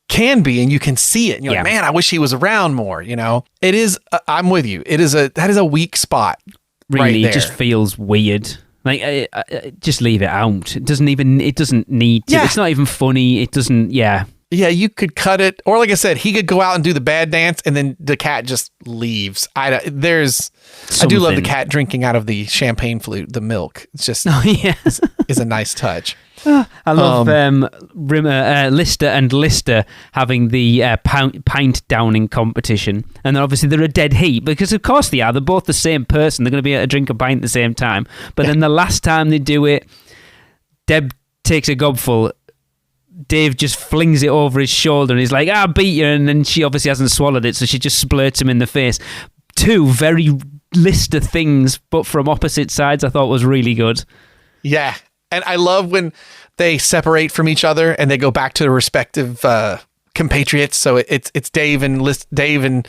can be, and you can see it. And you're like, man, I wish he was around more. You know, it is. I'm with you. That is a weak spot. Really, right there. It just feels weird. Like, just leave it out. It doesn't need to. It's not even funny. It doesn't. Yeah. Yeah, you could cut it, or like I said, he could go out and do the bad dance, and then the cat just leaves. I do love the cat drinking out of the champagne flute, the milk. It's just is a nice touch. I love Lister and Lister having the pint downing competition, and then obviously they're a dead heat because of course they are. They're both the same person. They're going to be able to drink a pint at the same time. But then the last time they do it, Deb takes a gobful. Dave just flings it over his shoulder and he's like, I'll beat you. And then she obviously hasn't swallowed it, so she just splurts him in the face. Two very Lister things, but from opposite sides, I thought was really good. Yeah. And I love when they separate from each other and they go back to their respective compatriots. So it's Dave and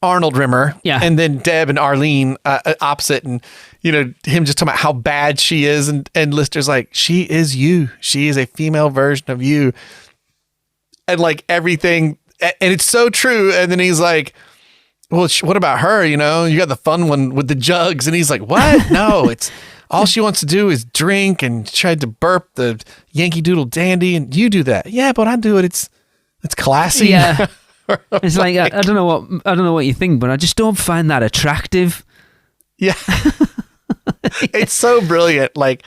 Arnold Rimmer, and then Deb and Arlene opposite, and him just talking about how bad she is, and Lister's like, she is you, she is a female version of you, and like everything, and it's so true. And then he's like, well, what about her? You got the fun one with the jugs, and he's like, what? No, it's all she wants to do is drink and tried to burp the Yankee Doodle Dandy, and you do that. Yeah, but I do it. It's classy. Yeah. It's like I don't know what you think, but I just don't find that attractive. Yeah. It's so brilliant. Like,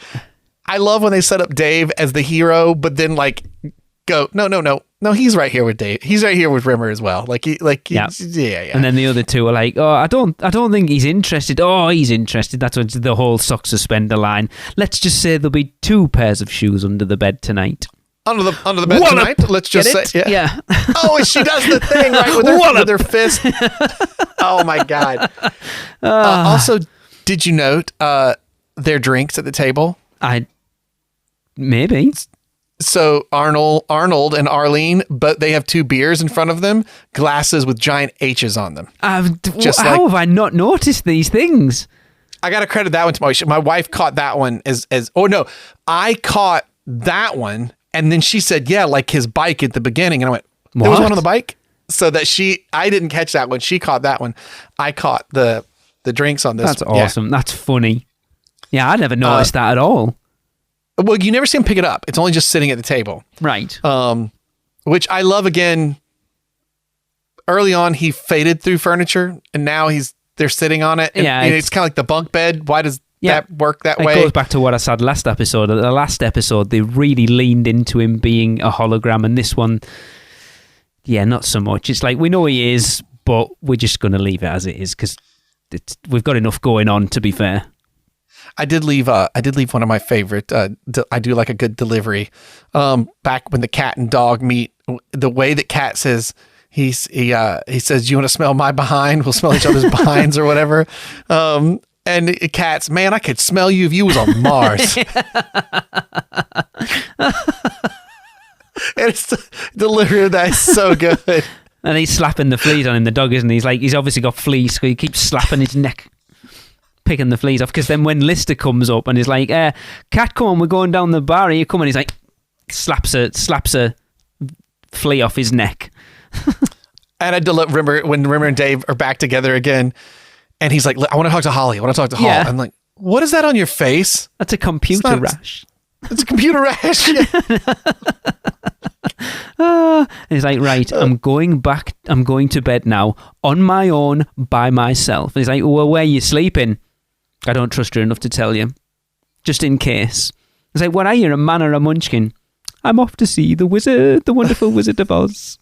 I love when they set up Dave as the hero, but then like go, no, he's right here with Dave. He's right here with Rimmer as well. Yeah. And then the other two are like, oh, I don't think he's interested. Oh, he's interested. That's when the whole sock suspender line. Let's just say there'll be 2 pairs of shoes under the bed tonight. Under the bed tonight. Let's just say, yeah. Oh, she does the thing right with her fist. Oh my God. Also, did you note their drinks at the table? Maybe. So Arnold and Arlene, but they have 2 beers in front of them, glasses with giant H's on them. How have I not noticed these things? I got to credit that one to my wife caught that one I caught that one. And then she said, yeah, like his bike at the beginning. And I went, there was one on the bike? So that I didn't catch that one. She caught that one. I caught the drinks on this. That's awesome. That's funny. Yeah, I never noticed that at all. Well, you never see him pick it up. It's only just sitting at the table. Right. Which I love. Again, early on, he faded through furniture, and now they're sitting on it. And, it's kind of like the bunk bed. Why does that work that way? It goes back to what I said last episode. The last episode, they really leaned into him being a hologram, and this one, not so much. It's like, we know he is, but we're just going to leave it as it is because we've got enough going on, to be fair. I did leave one of my favorite. I do like a good delivery. Back when the cat and dog meet, the way that Cat says, he says, "You want to smell my behind? We'll smell each other's behinds," or whatever. And Cat's, "Man, I could smell you if you was on Mars." And it's the delivery of that is so good. And he's slapping the fleas on him, the dog, isn't he? He's obviously got fleas, so he keeps slapping his neck, picking the fleas off. Because then when Lister comes up and is like, "Cat, come on, we're going down the bar. Are you coming?" He's like, slaps a flea off his neck. And I remember when Rimmer and Dave are back together again, and he's like, "I want to talk to Holly. I want to talk to Hall." I'm like, "What is that on your face?" That's a computer rash. It's a computer rash. And he's like, "Right, I'm going to bed now on my own by myself." And he's like, "Well, where are you sleeping?" "I don't trust her enough to tell you, just in case." He's like, "What are you, a man or a munchkin?" "I'm off to see the wonderful Wizard of Oz."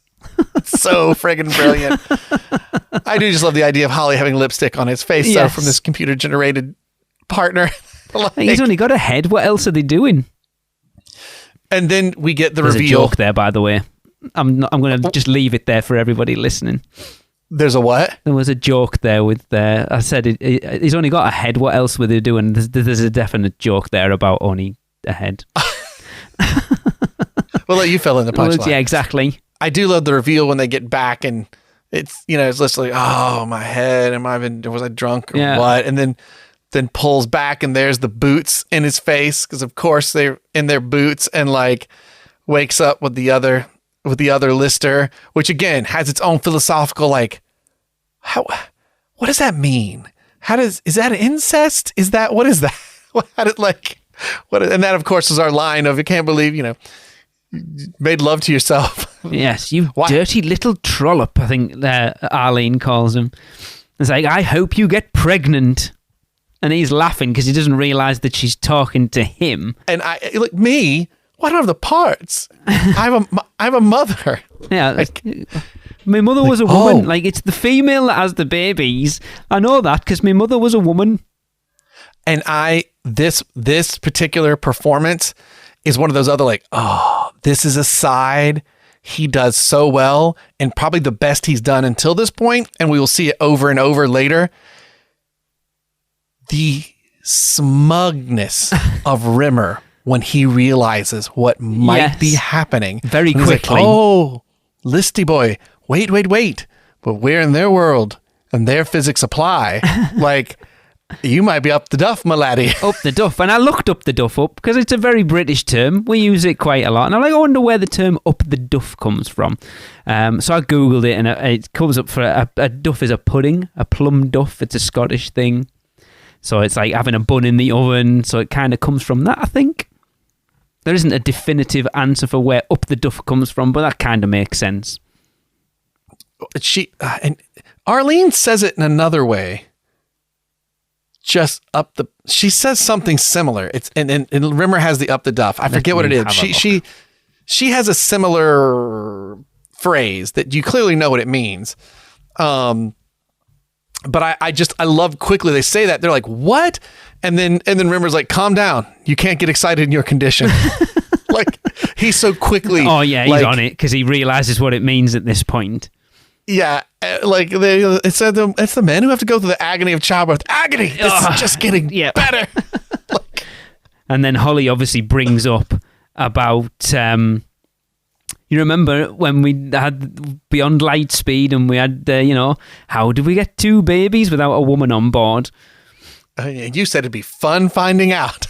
So friggin' brilliant. I do just love the idea of Holly having lipstick on his face, though, from this computer generated partner. He's only got a head. What else are they doing? And then we get the There's reveal. A joke there, by the way. I'm going to just leave it there for everybody listening. There's a what? There was a joke there with I said he's only got a head. What else were they doing? There's a definite joke there about only a head. We'll let you fill in the punchline. Yeah, exactly. I do love the reveal when they get back and it's literally, "Oh, my head. Was I drunk or what?" And then pulls back and there's the boots in his face because of course they're in their boots, and like wakes up with the other Lister, which again has its own philosophical what does that mean? Is that incest? What is that? And that of course is our line of, "You can't believe, you made love to yourself." Yes, you dirty little trollop, I think Arlene calls him. It's like, "I hope you get pregnant." And he's laughing because he doesn't realize that she's talking to him. And me, why don't I have the parts? I have a mother. Yeah. My mother was a woman. It's the female that has the babies. I know that because my mother was a woman. And this particular performance is one of those other this is a side he does so well, and probably the best he's done until this point, and we will see it over and over later. The smugness of Rimmer when he realizes what might be happening. Very quickly. Like, "Oh, Listy boy, wait. But we're in their world and their physics apply." You might be up the duff, my laddie. Up the duff. And I looked up the duff up because it's a very British term. We use it quite a lot. And I wonder where the term up the duff comes from. So I Googled it and it comes up for a duff is a pudding, a plum duff. It's a Scottish thing. So it's like having a bun in the oven. So it kind of comes from that, I think. There isn't a definitive answer for where up the duff comes from, but that kind of makes sense. And Arlene says it in another way. Just up the... She says something similar. It's and Rimmer has the up the duff. I forget what it is. She has a similar phrase that you clearly know what it means. But I love quickly they say that. They're like, "What?" And then Rimmer's like, "Calm down. You can't get excited in your condition." He's so quickly. Oh yeah, he's on it because he realizes what it means at this point. Yeah, it's the men who have to go through the agony of childbirth. Agony. This is just getting better. And then Holly obviously brings up about. You remember when we had Beyond Light Speed and we had, how did we get 2 babies without a woman on board? You said it'd be fun finding out.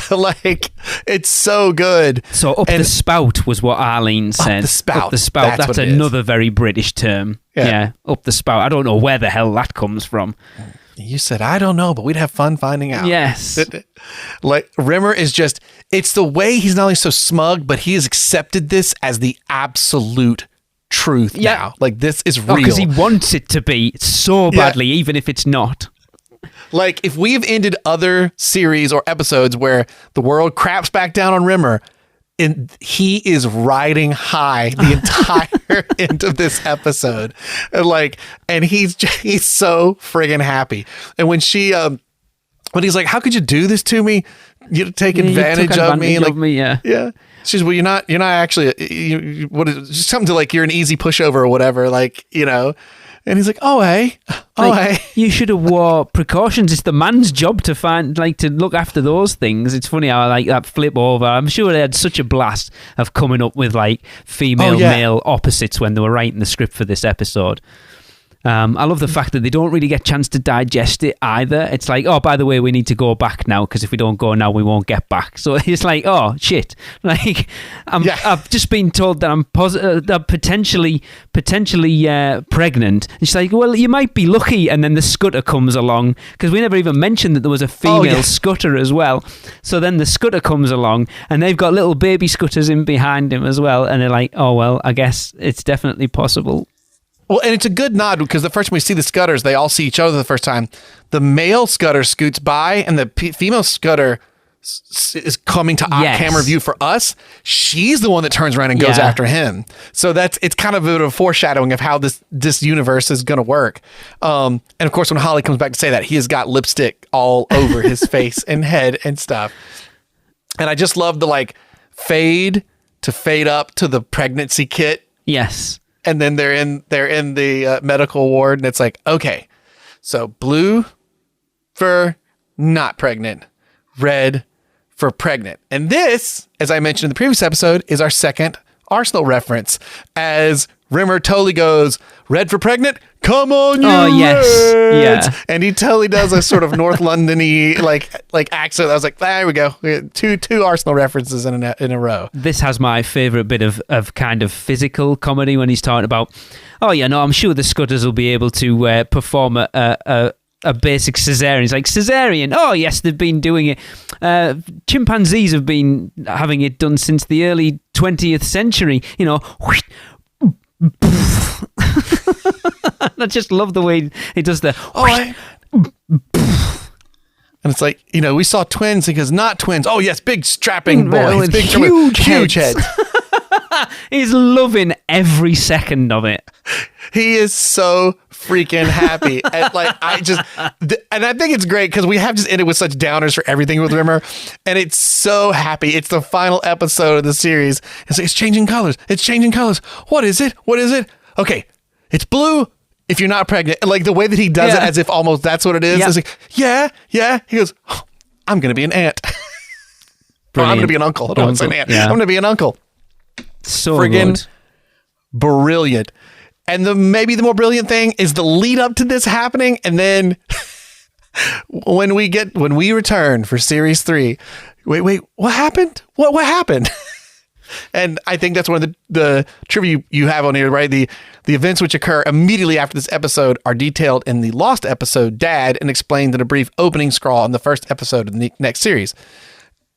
Like, it's so good. So up the spout was what Arlene said. Up the spout. Up the spout. That's another very British term. Yeah, up the spout. I don't know where the hell that comes from. You said, I don't know, but we'd have fun finding out. Yes. Like, Rimmer is just, it's the way he's not only so smug, but he has accepted this as the absolute truth now. Like, this is real. Because he wants it to be so badly, even if it's not. Like, if we've ended other series or episodes where the world craps back down on Rimmer, and he is riding high the entire end of this episode, and he's so friggin' happy. And when when he's like, "How could you do this to me? You take advantage of me?" Yeah. She's, well, you're not actually. What is just something to like? You're an easy pushover or whatever, like, you know. And he's like, hey. You should have wore precautions. It's the man's job to to look after those things. It's funny how like that flip over. I'm sure they had such a blast of coming up with like female, male opposites when they were writing the script for this episode. I love the fact that they don't really get a chance to digest it either. It's like, oh, by the way, we need to go back now because if we don't go now, we won't get back. So it's like, oh, shit. Like, I've just been told that I'm potentially pregnant. And she's like, well, you might be lucky. And then the scooter comes along because we never even mentioned that there was a female scooter as well. So then the scooter comes along and they've got little baby scooters in behind him as well. And they're like, oh, well, I guess it's definitely possible. Well, and it's a good nod because the first time we see the Scutters, they all see each other the first time. The male Scudder scoots by and the female Scudder is coming to camera view for us. She's the one that turns around and goes after him. So it's kind of a bit of a foreshadowing of how this universe is going to work. And of course, when Holly comes back to say that, he has got lipstick all over his face and head and stuff. And I just love the like fade up to the pregnancy kit. Yes. And then they're in the medical ward, and it's like, okay, so blue for not pregnant, red for pregnant. And this, as I mentioned in the previous episode, is our second Arsenal reference, as Rimmer totally goes, red for pregnant, come on, you Reds! Yeah. And he totally does a sort of North London-y like accent. I was like, there we go. We had two Arsenal references in a row. This has my favourite bit of kind of physical comedy when he's talking about, I'm sure the Scutters will be able to perform a basic cesarean. He's like, cesarean? Oh, yes, they've been doing it. Chimpanzees have been having it done since the early 20th century. You know, I just love the way he does the and it's like, we saw twins. He goes, not twins. Oh yes, big strapping boys, big huge heads. He's loving every second of it. He is so freaking happy. And I think it's great because we have just ended with such downers for everything with Rimmer, and it's so happy. It's the final episode of the series. It's changing colors. It's changing colors. What is it? Okay, it's blue if you're not pregnant. And like the way that he does it as if almost that's what it is. It's like, yeah. He goes, I'm going to be an aunt. I'm going to be an uncle. I don't want to say an aunt. Yeah. I'm going to be an uncle. So friggin' good. Brilliant. And maybe the more brilliant thing is the lead up to this happening. And then when we return for series 3, wait, what happened? What happened? And I think that's one of the trivia you have on here, right? The events which occur immediately after this episode are detailed in the Lost episode, Dad, and explained in a brief opening scrawl in the first episode of the next series.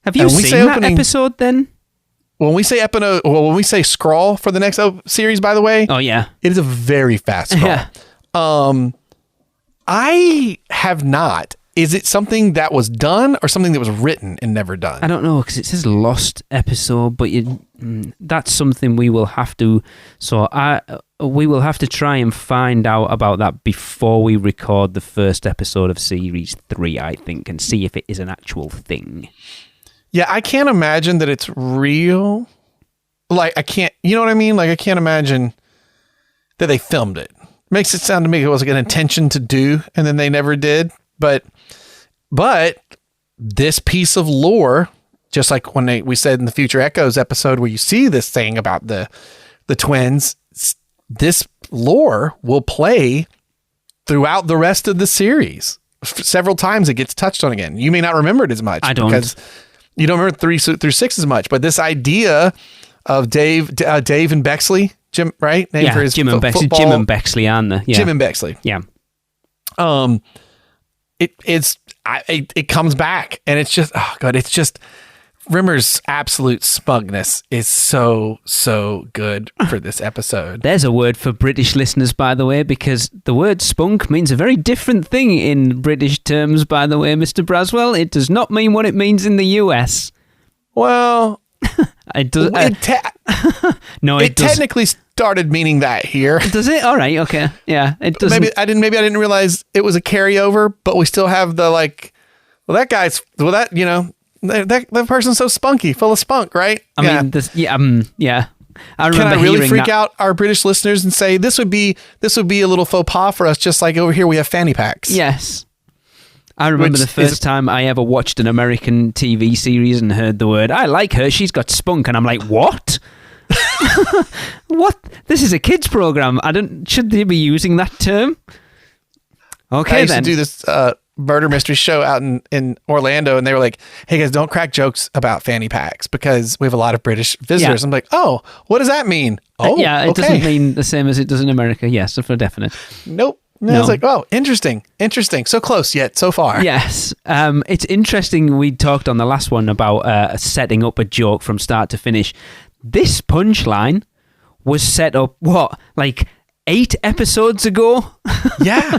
Have you seen that episode then? When we say scrawl for the next series, by the way, it is a very fast scrawl. Yeah. I have not. Is it something that was done or something that was written and never done? I don't know because it says Lost episode, but that's something we will have to. So we will have to try and find out about that before we record the first episode of series 3, I think, and see if it is an actual thing. Yeah, I can't imagine that it's real. Like, I can't, you know what I mean? Like, I can't imagine that they filmed it. Makes it sound to me it was like an intention to do, and then they never did. But this piece of lore, just like when we said in the Future Echoes episode where you see this thing about the twins, this lore will play throughout the rest of the series. several times it gets touched on again. You may not remember it as much. I don't. Because you don't remember 3 through 6 as much. But this idea of Dave and Bexley, Jim, right? Name for his Jim and Bexley. Jim and Bexley, aren't they? Yeah. Jim and Bexley. Yeah. It comes back, and it's just, oh God, it's just, Rimmer's absolute smugness is so good for this episode. There's a word for British listeners, by the way, because the word spunk means a very different thing in British terms, by the way, Mr. Braswell. It does not mean what it means in the US. Well, it does. No, it technically started meaning that here. Does it? All right. Okay. Yeah. It doesn't. Maybe I didn't realize it was a carryover, but we still have the that person's so spunky, full of spunk, right? I mean, yeah. I remember. Can I really freak out our British listeners and say this would be a little faux pas for us, just like over here we have fanny packs? Yes. I remember the first time I ever watched an American TV series and heard the word, I like her, she's got spunk, and I'm like, what? What? This is a kids program. Should they be using that term? Okay, I used to do this murder mystery show out in Orlando, and they were like, hey guys, don't crack jokes about fanny packs because we have a lot of British visitors. Yeah. I'm like, oh, what does that mean? Oh, yeah, it doesn't mean the same as it does in America. Yes, for definite. Nope. No. I was like, oh, interesting. So close yet so far. Yes. It's interesting. We talked on the last one about setting up a joke from start to finish. This punchline was set up, like 8 episodes ago? Yeah.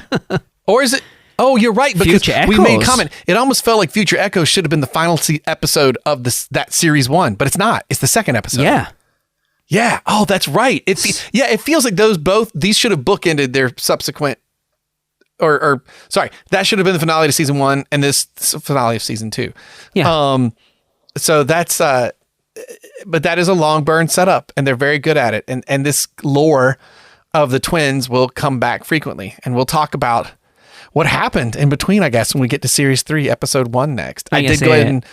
Or is it? Oh, you're right. Because we made comment. It almost felt like Future Echoes should have been the final episode of that series 1, but it's not. It's the second episode. Yeah. Yeah. Oh, that's right. It feels like these should have bookended their subsequent. Or sorry, that should have been the finale to season 1 and this finale of season 2. Yeah. So that's but that is a long burn setup, and they're very good at it. And this lore of the twins will come back frequently, and we'll talk about what happened in between, I guess, when we get to series 3, episode 1 next. I did go ahead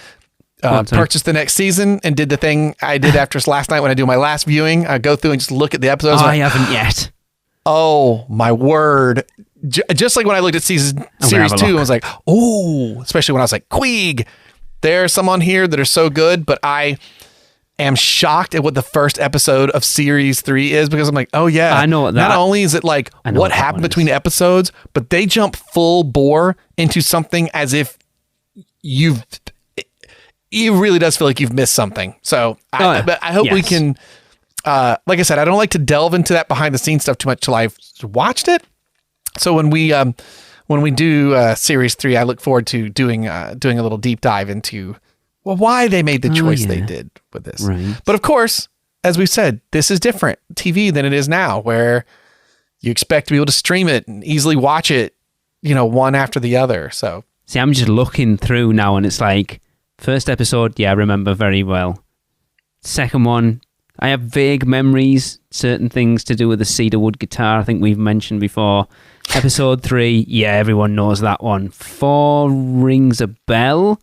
and purchase the next season and did the thing I did after last night when I do my last viewing. I go through and just look at the episodes. I haven't yet. Oh my word. Just like when I looked at series 2, I was like, oh, especially when I was like, Queeg, there are some on here that are so good, but I am shocked at what the first episode of series 3 is, because I'm like, oh yeah, I know what that. Not only is it like what happened between episodes, but they jump full bore into something as if it really does feel like you've missed something. So but I hope we can, like I said, I don't like to delve into that behind the scenes stuff too much till I've watched it. So when we do series 3, I look forward to doing a little deep dive into why they made the choice they did with this. Right. But of course, as we said, this is different TV than it is now, where you expect to be able to stream it and easily watch it, one after the other. So see, I'm just looking through now, and it's like first episode, I remember very well. Second one, I have vague memories, certain things to do with the cedarwood guitar, I think we've mentioned before. Episode 3, everyone knows that one. 4 rings a bell.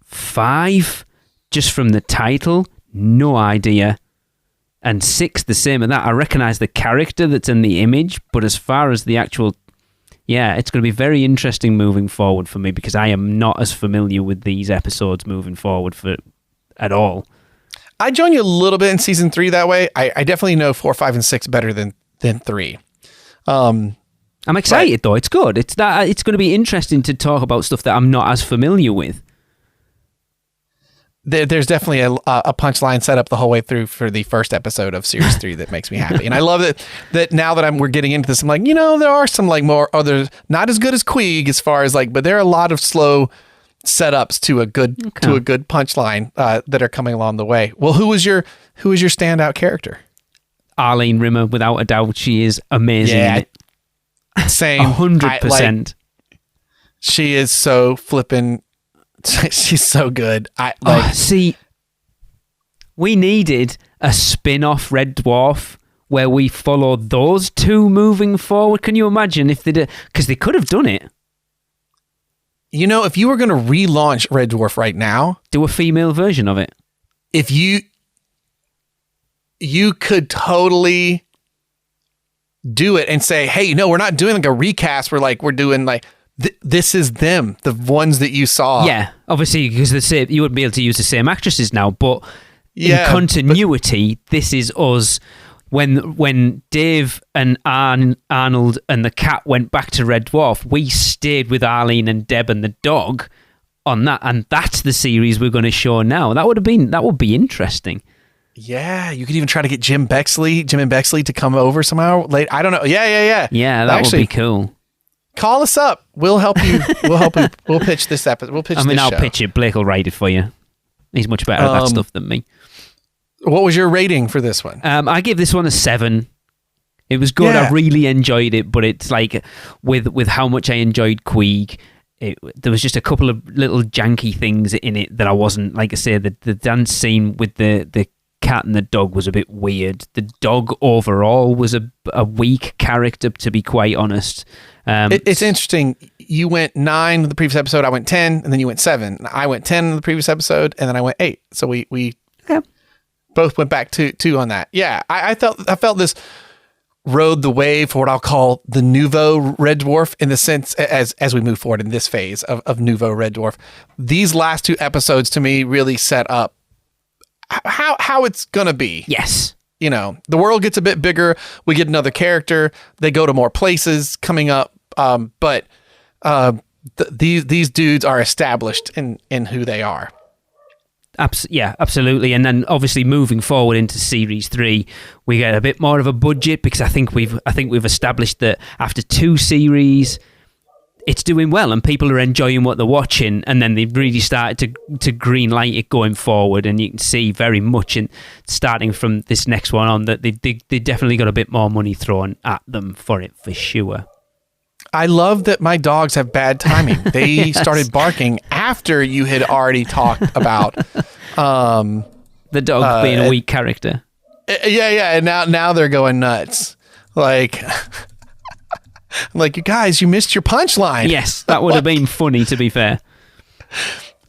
5, just from the title, no idea. And 6, the same as that. I recognise the character that's in the image, but as far as the actual... it's going to be very interesting moving forward for me, because I am not as familiar with these episodes moving forward at all. I join you a little bit in season 3 that way. I definitely know 4, 5, and 6 better than 3. I'm excited though. It's good. It's going to be interesting to talk about stuff that I'm not as familiar with. There's definitely a punchline set up the whole way through for the first episode of series 3 that makes me happy. And I love that now that we're getting into this, I'm like, there are some like more others, not as good as Queeg as far as like, but there are a lot of slow setups to a good punchline that are coming along the way. Well, who was your standout character? Arlene Rimmer, without a doubt. She is amazing. Yeah, same. 100%. She is so flippin'. She's so good. See, we needed a spin-off Red Dwarf where we follow those two moving forward. Can you imagine if they did? Because they could have done it. If you were going to relaunch Red Dwarf right now, do a female version of it. If you could totally do it and say, hey, no, we're not doing like a recast. We're doing like, this is them, the ones that you saw. Yeah, obviously, because you wouldn't be able to use the same actresses now, but in continuity, this is us. When Dave and Arnold and the cat went back to Red Dwarf, we stayed with Arlene and Deb and the dog on that, and that's the series we're going to show now. That would be interesting. Yeah, you could even try to get Jim and Bexley to come over somehow. Late, I don't know. Yeah. Yeah, that would be cool. Call us up. We'll help you. We'll pitch this episode. We'll pitch. I'll pitch it. Blake will write it for you. He's much better at that stuff than me. What was your rating for this one? I give this one a 7. It was good. Yeah. I really enjoyed it, but it's like with how much I enjoyed Queeg, there was just a couple of little janky things in it that I wasn't, like I say, the dance scene with the cat and the dog was a bit weird. The dog overall was a weak character, to be quite honest. It's interesting. You went 9 in the previous episode. I went 10, and then you went 7. I went 10 in the previous episode, and then I went 8. So we both went back to 2 on that. Yeah, I felt this rode the wave for what I'll call the nouveau Red Dwarf, in the sense as we move forward in this phase of nouveau Red Dwarf. These last 2 episodes to me really set up how it's gonna be. Yes. You know, the world gets a bit bigger. We get another character. They go to more places coming up. But these dudes are established in who they are. Yeah, absolutely. And then obviously moving forward into series 3, we get a bit more of a budget, because I think we've established that after 2 series, it's doing well and people are enjoying what they're watching, and then they've really started to green light it going forward, and you can see very much starting from this next one on that they definitely got a bit more money thrown at them for it, for sure. I love that my dogs have bad timing. They yes. started barking after you had already talked about the dog being a weak character. Yeah, and now they're going nuts. Like you guys, you missed your punchline. Yes, that would have been funny, to be fair.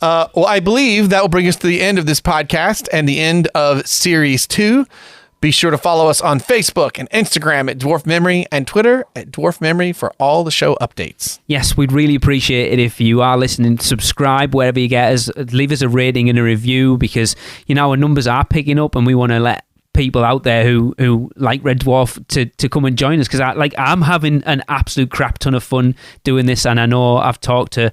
Well, I believe that will bring us to the end of this podcast and the end of Series 2. Be sure to follow us on Facebook and Instagram at Dwarf Memory and Twitter at Dwarf Memory for all the show updates. Yes, we'd really appreciate it if you are listening. Subscribe wherever you get us. Leave us a rating and a review, because, you know, our numbers are picking up and we want to let people out there who like Red Dwarf to come and join us, because I'm having an absolute crap ton of fun doing this, and I know I've talked to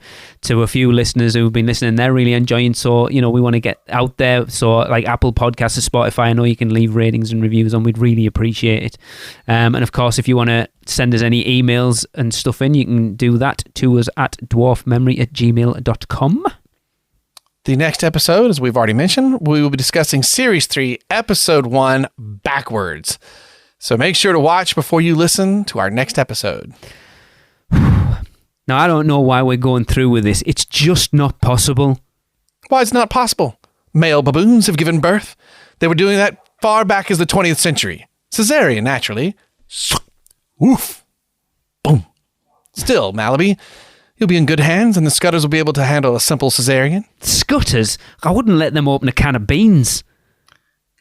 a few listeners who've been listening, they're really enjoying. So, you know, we want to get out there. So like Apple Podcasts or Spotify, I know you can leave ratings and reviews on. We'd really appreciate it. And of course, if you want to send us any emails and stuff in, you can do that to us at dwarfmemory@gmail.com. The next episode, as we've already mentioned, we will be discussing Series 3, Episode 1, backwards. So make sure to watch before you listen to our next episode. Now, I don't know why we're going through with this. It's just not possible. Why it's not possible? Male baboons have given birth. They were doing that far back as the 20th century. Cesarean, naturally. Oof. Boom. Still, Malaby, you'll be in good hands, and the Scutters will be able to handle a simple cesarean. Scutters? I wouldn't let them open a can of beans.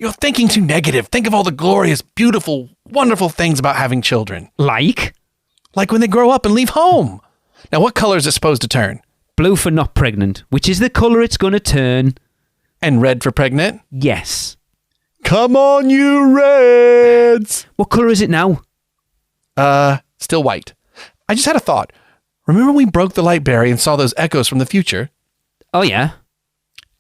You're thinking too negative. Think of all the glorious, beautiful, wonderful things about having children. Like? Like when they grow up and leave home. Now, what color is it supposed to turn? Blue for not pregnant, which is the color it's going to turn. And red for pregnant? Yes. Come on, you reds! What color is it now? Still white. I just had a thought. Remember we broke the light barrier and saw those echoes from the future? Oh, yeah.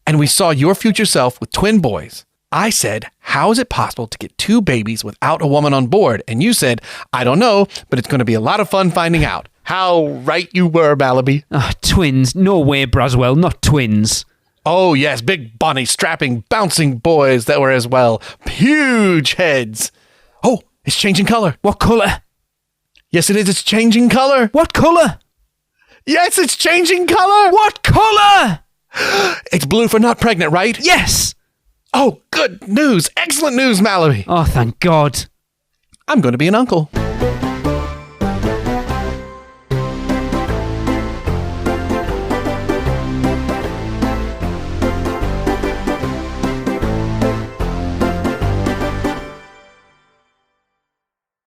And we saw your future self with twin boys. I said, how is it possible to get 2 babies without a woman on board? And you said, I don't know, but it's going to be a lot of fun finding out. How right you were, Malaby. Twins. No way, Braswell. Not twins. Oh, yes. Big, bonny, strapping, bouncing boys that were as well. Huge heads. Oh, it's changing color. What color? Yes, it is. It's changing color. What color? Yes, it's changing color. What color? It's blue for not pregnant, right? Yes. Oh, good news. Excellent news, Malaby. Oh, thank God. I'm going to be an uncle.